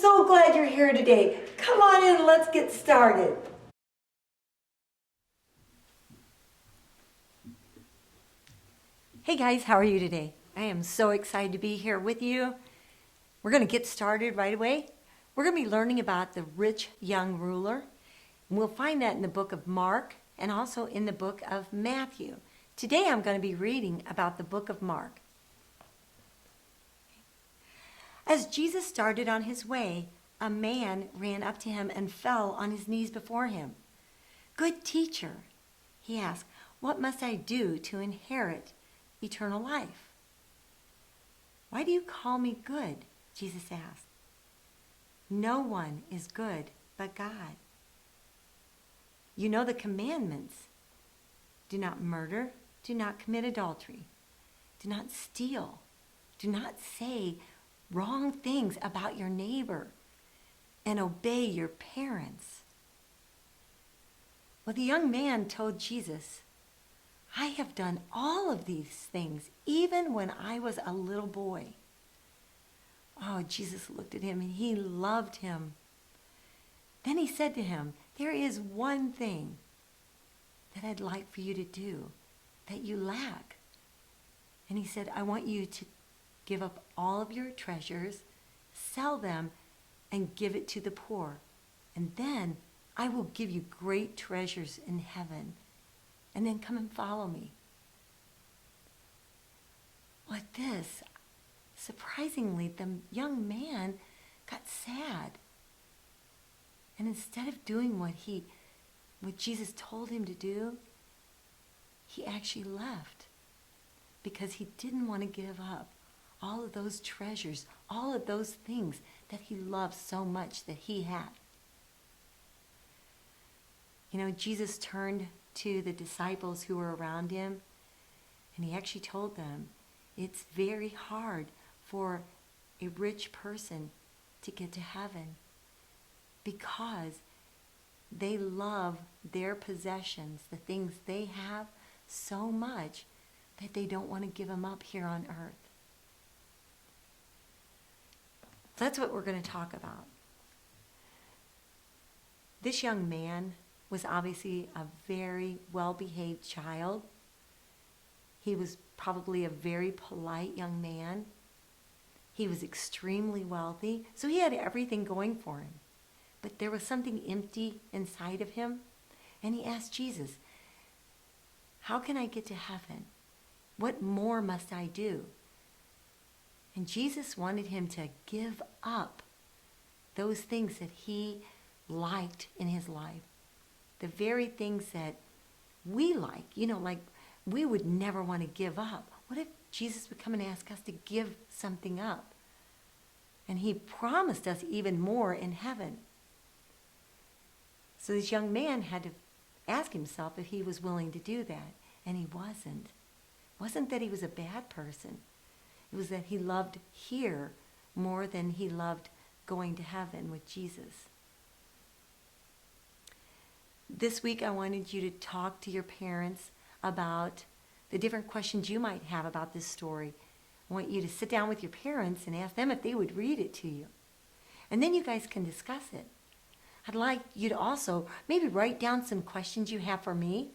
so glad you're here today. Come on in, let's get started. Hey guys, how are you today? I am so excited to be here with you. We're going to get started right away. We're going to be learning about the rich young ruler. And we'll find that in the book of Mark and also in the book of Matthew. Today I'm going to be reading about the book of Mark. As Jesus started on his way, a man ran up to him and fell on his knees before him. "Good teacher," he asked, "what must I do to inherit eternal life?" "Why do you call me good?" Jesus asked. "No one is good but God. You know the commandments. Do not murder, do not commit adultery, do not steal, do not say wrong things about your neighbor, and obey your parents." Well, the young man told Jesus, "I have done all of these things, even when I was a little boy." Oh, Jesus looked at him and he loved him. Then he said to him, "There is one thing that I'd like for you to do that you lack." And he said, "I want you to give up all of your treasures, sell them, and give it to the poor. And then I will give you great treasures in heaven. And then come and follow me." Well, at this, surprisingly, the young man got sad. And instead of doing what Jesus told him to do, he actually left because he didn't want to give up all of those treasures, all of those things that he loved so much that he had. You know, Jesus turned to the disciples who were around him, and he actually told them, it's very hard for a rich person to get to heaven because they love their possessions, the things they have, so much that they don't want to give them up here on earth. That's what we're going to talk about. This young man was obviously a very well-behaved child. He was probably a very polite young man. He was extremely wealthy, so he had everything going for him. But there was something empty inside of him, and he asked Jesus, "How can I get to heaven? What more must I do?" And Jesus wanted him to give up those things that he liked in his life. The very things that we like, like we would never want to give up. What if Jesus would come and ask us to give something up? And he promised us even more in heaven. So this young man had to ask himself if he was willing to do that. And he wasn't. It wasn't that he was a bad person. It was that he loved here more than he loved going to heaven with Jesus. This week I wanted you to talk to your parents about the different questions you might have about this story. I want you to sit down with your parents and ask them if they would read it to you. And then you guys can discuss it. I'd like you to also maybe write down some questions you have for me,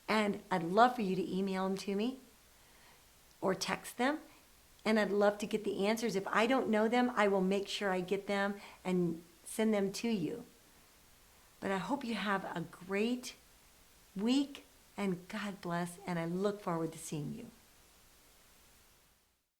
and I'd love for you to email them to me or text them. And I'd love to get the answers. If I don't know them, I will make sure I get them and send them to you. But I hope you have a great week, and God bless, and I look forward to seeing you.